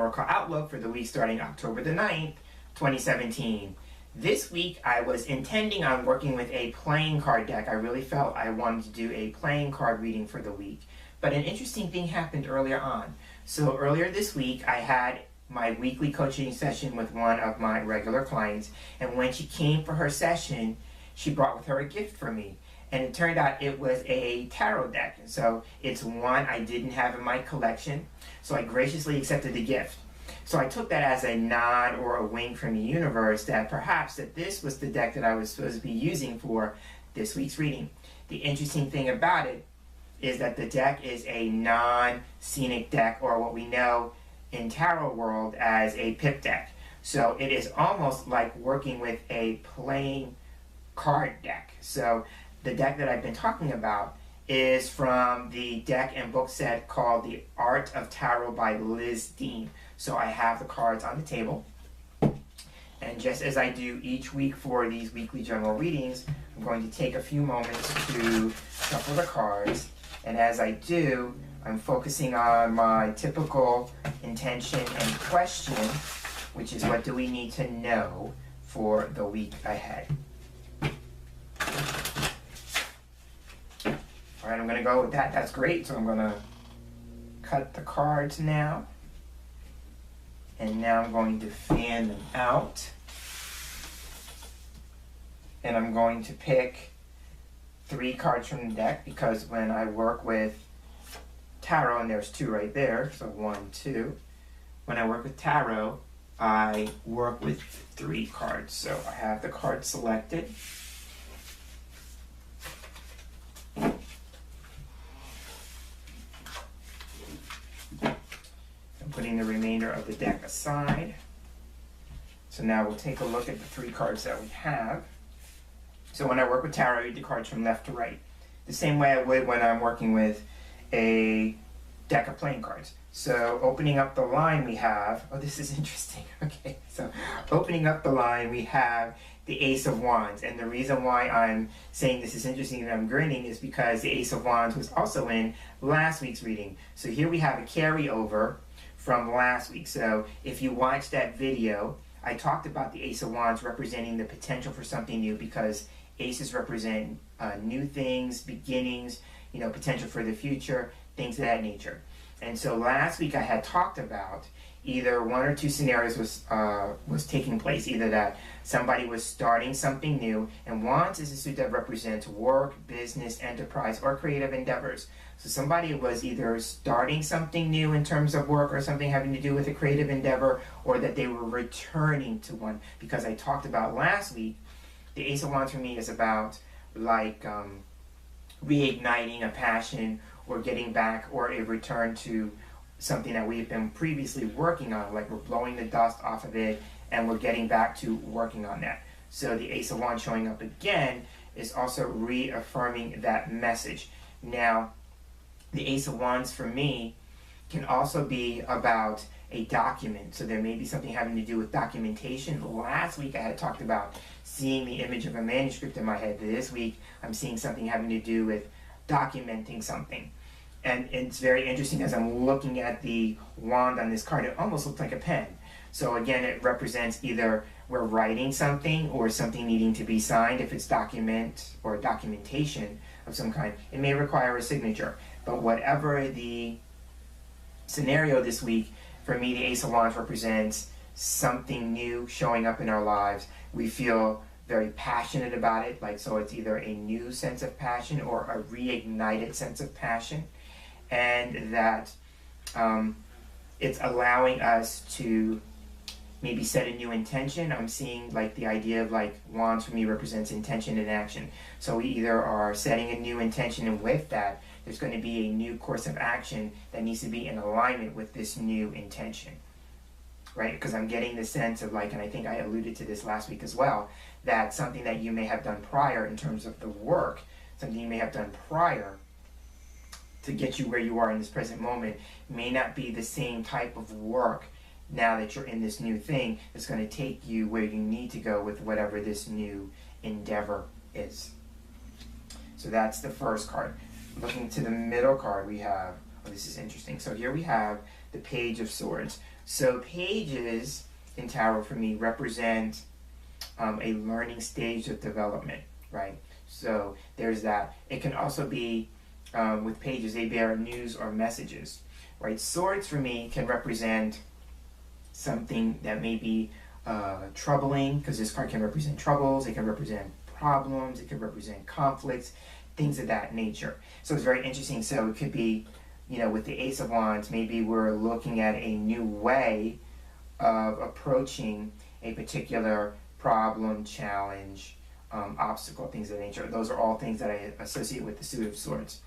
Oracle Outlook for the week starting October the 9th, 2017. This week I was intending on working with a playing card deck. I really felt I wanted to do a playing card reading for the week. But an interesting thing happened earlier on. So earlier this week I had my weekly coaching session with one of my regular clients, and when she came for her session, she brought with her a gift for me. And it turned out it was a tarot deck. So it's one I didn't have in my collection. So I graciously accepted the gift. So I took that as a nod or a wink from the universe that perhaps that this was the deck that I was supposed to be using for this week's reading. The interesting thing about it is that the deck is a non-scenic deck, or what we know in tarot world as a pip deck. So it is almost like working with a playing card deck. So the deck that I've been talking about is from the deck and book set called The Art of Tarot by Liz Dean. So I have the cards on the table, and just as I do each week for these weekly general readings, I'm going to take a few moments to shuffle the cards, and as I do, I'm focusing on my typical intention and question, which is what do we need to know for the week ahead. Alright, I'm going to go with that. That's great. So I'm going to cut the cards now. And now I'm going to fan them out. And I'm going to pick 3 cards from the deck, because when I work with tarot, and there's 2 right there, so 1, 2. When I work with tarot, I work with 3 cards. So I have the card selected. Putting the remainder of the deck aside. So now we'll take a look at the 3 cards that we have. So when I work with tarot, I read the cards from left to right, the same way I would when I'm working with a deck of playing cards. So opening up the line we have, oh, this is interesting. Okay, so opening up the line we have the Ace of Wands, and the reason why I'm saying this is interesting and I'm grinning is because the Ace of Wands was also in last week's reading. So here we have a carryover from last week. So if you watched that video, I talked about the Ace of Wands representing the potential for something new, because aces represent new things, beginnings, you know, potential for the future, things of that nature. And so last week I had talked about either 1 or 2 scenarios was taking place, either that somebody was starting something new, and Wands is a suit that represents work, business, enterprise, or creative endeavors. So somebody was either starting something new in terms of work or something having to do with a creative endeavor, or that they were returning to one. Because I talked about last week, the Ace of Wands for me is about like reigniting a passion, or getting back, or a return to something that we've been previously working on, like we're blowing the dust off of it and we're getting back to working on that. So the Ace of Wands showing up again is also reaffirming that message. Now, the Ace of Wands for me can also be about a document. So there may be something having to do with documentation. Last week I had talked about seeing the image of a manuscript in my head. This week I'm seeing something having to do with documenting something. And it's very interesting as I'm looking at the wand on this card, it almost looks like a pen. So again, it represents either we're writing something or something needing to be signed. If it's document or documentation of some kind, it may require a signature. But whatever the scenario this week, for me the Ace of Wands represents something new showing up in our lives. We feel very passionate about it, like, so it's either a new sense of passion or a reignited sense of passion, and that it's allowing us to maybe set a new intention. I'm seeing like the idea of like Wands for me represents intention and action. So we either are setting a new intention, and with that there's going to be a new course of action that needs to be in alignment with this new intention. Right? Because I'm getting the sense of like, and I think I alluded to this last week as well, that something that you may have done prior in terms of the work, something you may have done prior to get you where you are in this present moment, may not be the same type of work now that you're in this new thing that's going to take you where you need to go with whatever this new endeavor is. So that's the first card. Looking to the middle card, we have, oh, this is interesting. So here we have the Page of Swords. So pages in tarot for me represent a learning stage of development, right? So there's that. It can also be, with pages, they bear news or messages, right? Swords for me can represent something that may be troubling, because this card can represent troubles, it can represent problems, it can represent conflicts, things of that nature. So it's very interesting. So it could be, you know, with the Ace of Wands, maybe we're looking at a new way of approaching a particular problem, challenge, obstacle, things of that nature. Those are all things that I associate with the Suit of Swords.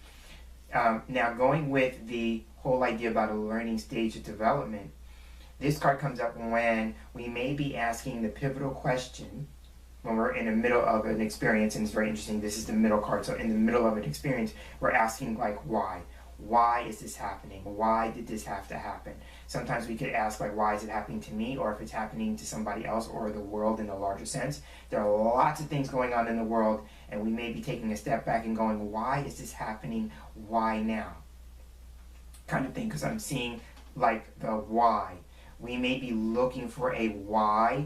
Now, going with the whole idea about a learning stage of development, this card comes up when we may be asking the pivotal question when we're in the middle of an experience, and it's very interesting, this is the middle card, so in the middle of an experience, we're asking, like, why? Why is this happening? Why did this have to happen? Sometimes we could ask, like, why is it happening to me, or if it's happening to somebody else, or the world in a larger sense. There are lots of things going on in the world, and we may be taking a step back and going, why is this happening? Why now? Kind of thing, because I'm seeing, like, the why. We may be looking for a why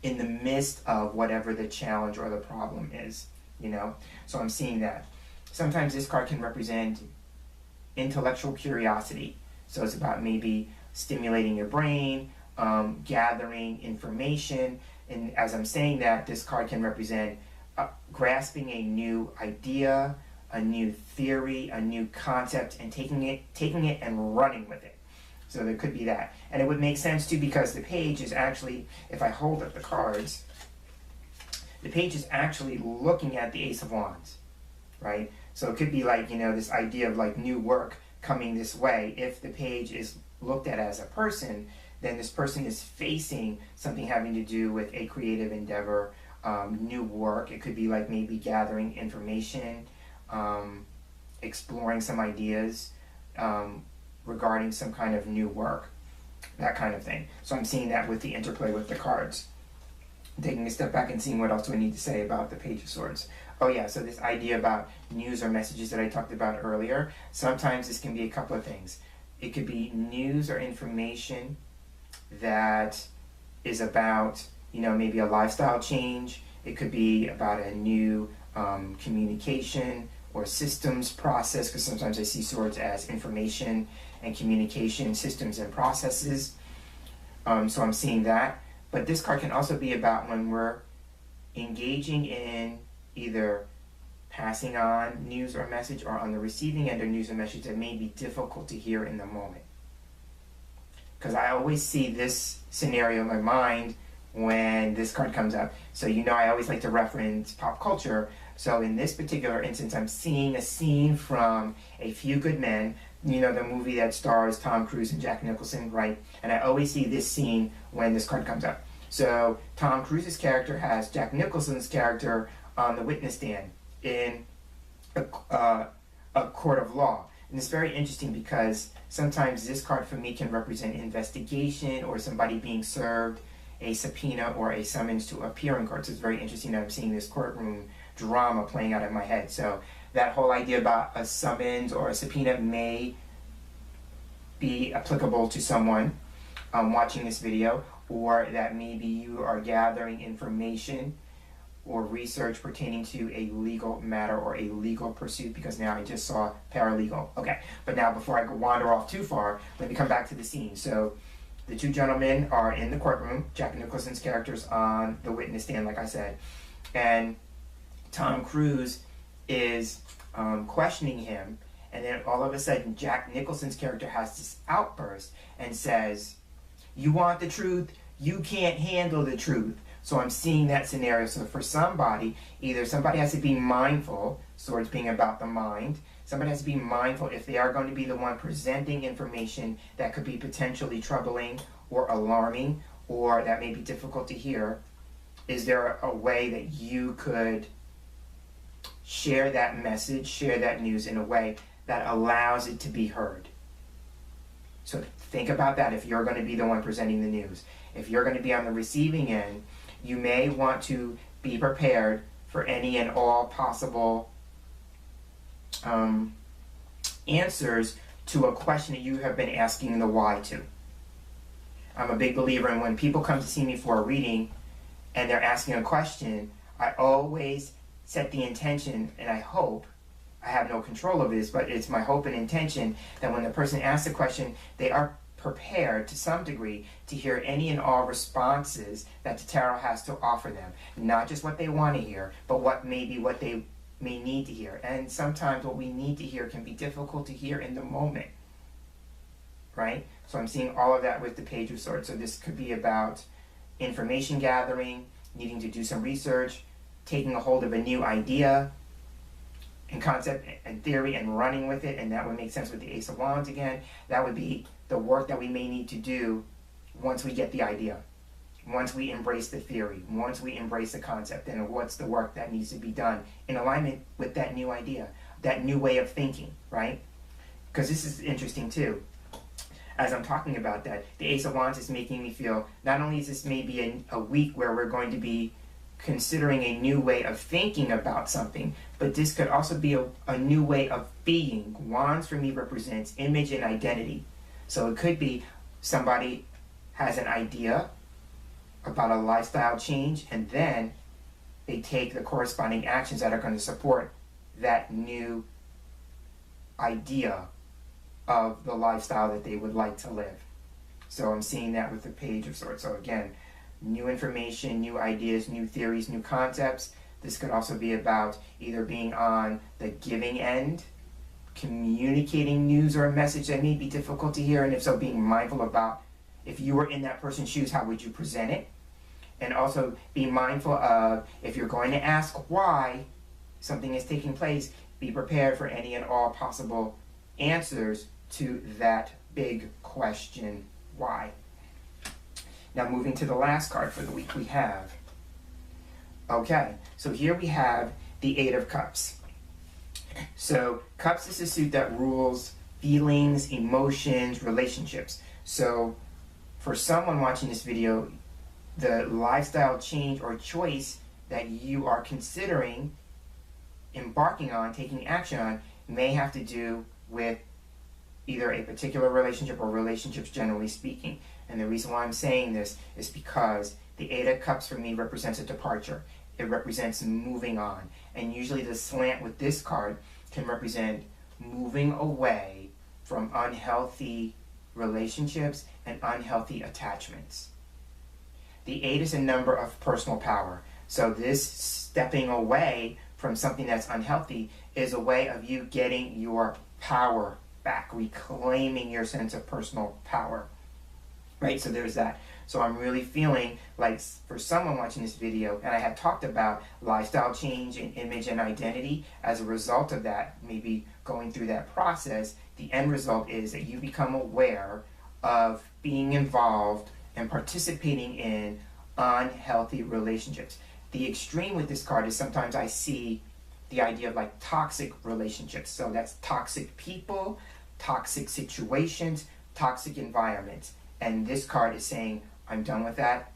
in the midst of whatever the challenge or the problem is, you know? So I'm seeing that. Sometimes this card can represent intellectual curiosity. So it's about maybe stimulating your brain, gathering information. And as I'm saying that, this card can represent grasping a new idea, a new theory, a new concept, and taking it and running with it. So there could be that. And it would make sense too, because the page is actually, if I hold up the cards, the page is actually looking at the Ace of Wands, right? So it could be like, you know, this idea of like new work coming this way. If the page is looked at as a person, then this person is facing something having to do with a creative endeavor, new work. It could be like maybe gathering information, exploring some ideas, regarding some kind of new work, that kind of thing. So I'm seeing that with the interplay with the cards. Taking a step back and seeing what else do I need to say about the Page of Swords. Oh yeah, so this idea about news or messages that I talked about earlier, sometimes this can be a couple of things. It could be news or information that is about, you know, maybe a lifestyle change. It could be about a new communication or systems process, because sometimes I see swords as information and communication systems and processes. So I'm seeing that. But this card can also be about when we're engaging in either passing on news or message, or on the receiving end of news or message that may be difficult to hear in the moment. Because I always see this scenario in my mind when this card comes up. So you know, I always like to reference pop culture. So in this particular instance, I'm seeing a scene from A Few Good Men, you know, the movie that stars Tom Cruise and Jack Nicholson, right? And I always see this scene when this card comes up. So Tom Cruise's character has Jack Nicholson's character on the witness stand in a court of law. And it's very interesting because sometimes this card for me can represent investigation or somebody being served a subpoena or a summons to appear in court. So it's very interesting that I'm seeing this courtroom drama playing out in my head. So that whole idea about a summons or a subpoena may be applicable to someone watching this video, or that maybe you are gathering information or research pertaining to a legal matter or a legal pursuit, because now I just saw paralegal. Okay, but now before I wander off too far, let me come back to the scene. So the two gentlemen are in the courtroom. Jack Nicholson's character's on the witness stand, like I said, and Tom Cruise is questioning him, and then all of a sudden Jack Nicholson's character has this outburst and says, "You want the truth? You can't handle the truth." So I'm seeing that scenario. So for somebody, either somebody has to be mindful, swords being about the mind, somebody has to be mindful if they are going to be the one presenting information that could be potentially troubling or alarming, or that may be difficult to hear. Is there a way that you could share that message, share that news in a way that allows it to be heard? So think about that if you're going to be the one presenting the news. If you're going to be on the receiving end, you may want to be prepared for any and all possible answers to a question that you have been asking the why to. I'm a big believer in when people come to see me for a reading and they're asking a question, I always set the intention, and I hope, I have no control of this, but it's my hope and intention that when the person asks the question, they are prepared to some degree to hear any and all responses that the tarot has to offer them. Not just what they want to hear, but what they may need to hear. And sometimes what we need to hear can be difficult to hear in the moment, right? So I'm seeing all of that with the Page of Swords. So this could be about information gathering, needing to do some research, taking a hold of a new idea and concept and theory and running with it, and that would make sense with the Ace of Wands again. That would be the work that we may need to do once we get the idea, once we embrace the theory, once we embrace the concept, and what's the work that needs to be done in alignment with that new idea, that new way of thinking, right? Because this is interesting too. As I'm talking about that, the Ace of Wands is making me feel, not only is this maybe a week where we're going to be considering a new way of thinking about something, but this could also be a new way of being. Wands for me represents image and identity. So it could be somebody has an idea about a lifestyle change, and then they take the corresponding actions that are going to support that new idea of the lifestyle that they would like to live. So I'm seeing that with the Page of Swords. So again, new information, new ideas, new theories, new concepts. This could also be about either being on the giving end, communicating news or a message that may be difficult to hear, and if so, being mindful about, if you were in that person's shoes, how would you present it? And also be mindful of, if you're going to ask why something is taking place, be prepared for any and all possible answers to that big question, why? Now moving to the last card for the week we have. Okay, so here we have the Eight of Cups. So Cups is a suit that rules feelings, emotions, relationships. So for someone watching this video, the lifestyle change or choice that you are considering embarking on, taking action on, may have to do with either a particular relationship or relationships generally speaking. And the reason why I'm saying this is because the Eight of Cups for me represents a departure. It represents moving on. And usually the slant with this card can represent moving away from unhealthy relationships and unhealthy attachments. The 8 is a number of personal power. So this stepping away from something that's unhealthy is a way of you getting your power back, reclaiming your sense of personal power. Right, so there's that. So I'm really feeling like for someone watching this video, and I had talked about lifestyle change and image and identity, as a result of that, maybe going through that process, the end result is that you become aware of being involved and participating in unhealthy relationships. The extreme with this card is sometimes I see the idea of like toxic relationships. So that's toxic people, toxic situations, toxic environments. And this card is saying, I'm done with that.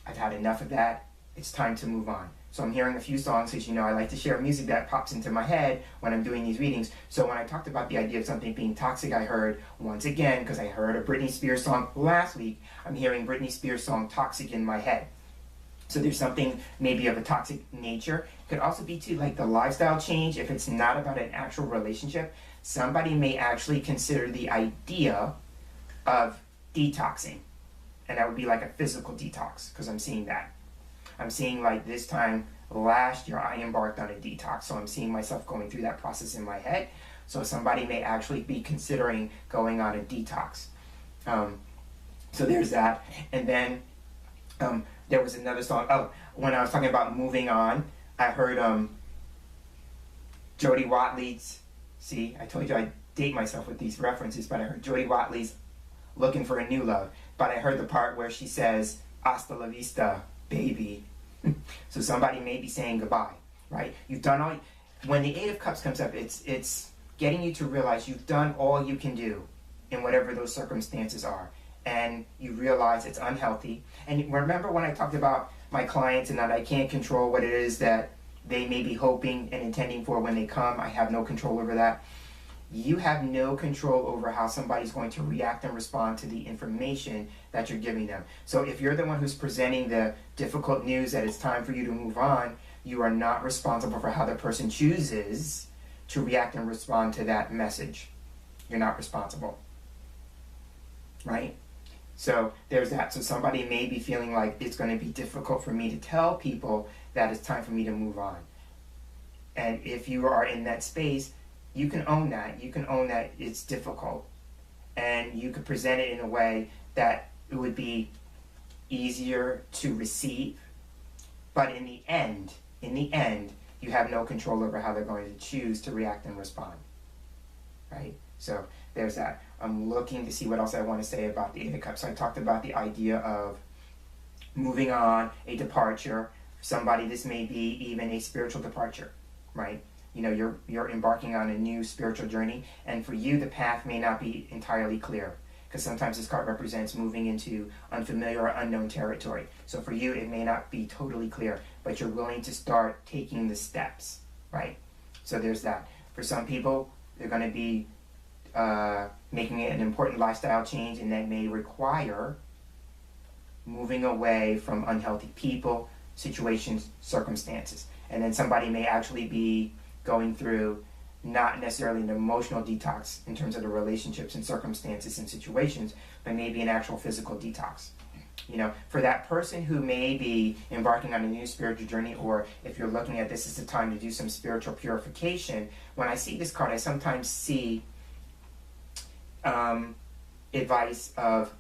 I've had enough of that. It's time to move on. So I'm hearing a few songs, as you know, I like to share music that pops into my head when I'm doing these readings. So when I talked about the idea of something being toxic, I heard, once again, because I heard a Britney Spears song last week, I'm hearing Britney Spears song Toxic in my head. So there's something maybe of a toxic nature. It could also be too like the lifestyle change. If it's not about an actual relationship, somebody may actually consider the idea of detoxing. And that would be like a physical detox, because I'm seeing that. I'm seeing like this time last year I embarked on a detox, so I'm seeing myself going through that process in my head. So somebody may actually be considering going on a detox. So there's that. And then there was another song. Oh, when I was talking about moving on, I heard Jody Watley's, see, I told you I date myself with these references, but I heard Jody Watley's Looking for a New Love. But I heard the part where she says, hasta la vista, baby. So somebody may be saying goodbye, right? You've done all, when the Eight of Cups comes up, it's getting you to realize you've done all you can do in whatever those circumstances are. And you realize it's unhealthy. And remember when I talked about my clients and that I can't control what it is that they may be hoping and intending for when they come, I have no control over that. You have no control over how somebody's going to react and respond to the information that you're giving them. So if you're the one who's presenting the difficult news that it's time for you to move on, you are not responsible for how the person chooses to react and respond to that message. You're not responsible, right? So there's that. So somebody may be feeling like it's going to be difficult for me to tell people that it's time for me to move on. And if you are in that space, you can own that. You can own that it's difficult. And you could present it in a way that it would be easier to receive. But in the end, you have no control over how they're going to choose to react and respond. Right? So there's that. I'm looking to see what else I want to say about the Eight of Cups. So I talked about the idea of moving on, a departure. For somebody, this may be even a spiritual departure, right? You know, you're embarking on a new spiritual journey, and for you, the path may not be entirely clear, because sometimes this card represents moving into unfamiliar or unknown territory. So for you, it may not be totally clear, but you're willing to start taking the steps, right? So there's that. For some people, they're going to be making it an important lifestyle change, and that may require moving away from unhealthy people, situations, circumstances. And then somebody may actually be going through not necessarily an emotional detox in terms of the relationships and circumstances and situations, but maybe an actual physical detox. You know, for that person who may be embarking on a new spiritual journey, or if you're looking at this as the time to do some spiritual purification, when I see this card, I sometimes see advice of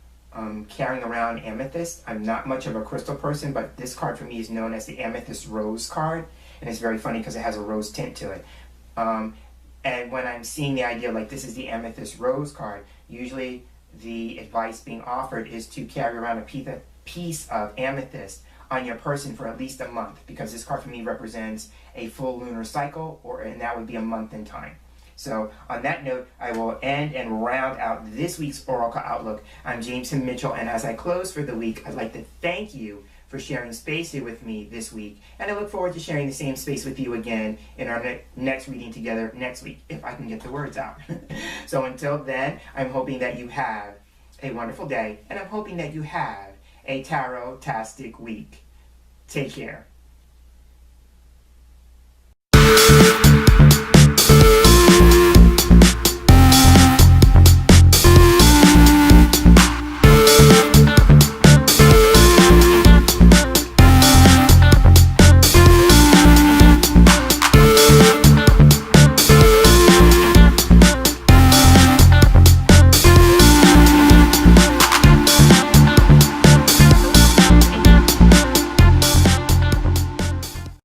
carrying around amethyst. I'm not much of a crystal person, but this card for me is known as the amethyst rose card, and it's very funny because it has a rose tint to it. And when I'm seeing the idea like this is the amethyst rose card, usually the advice being offered is to carry around a piece of amethyst on your person for at least a month, because this card for me represents a full lunar cycle, and that would be a month in time. So on that note, I will end and round out this week's Oracle Outlook. I'm James Himm Mitchell, and as I close for the week, I'd like to thank you for sharing space here with me this week, and I look forward to sharing the same space with you again in our next reading together next week, if I can get the words out. So until then, I'm hoping that you have a wonderful day, and I'm hoping that you have a tarot-tastic week. Take care.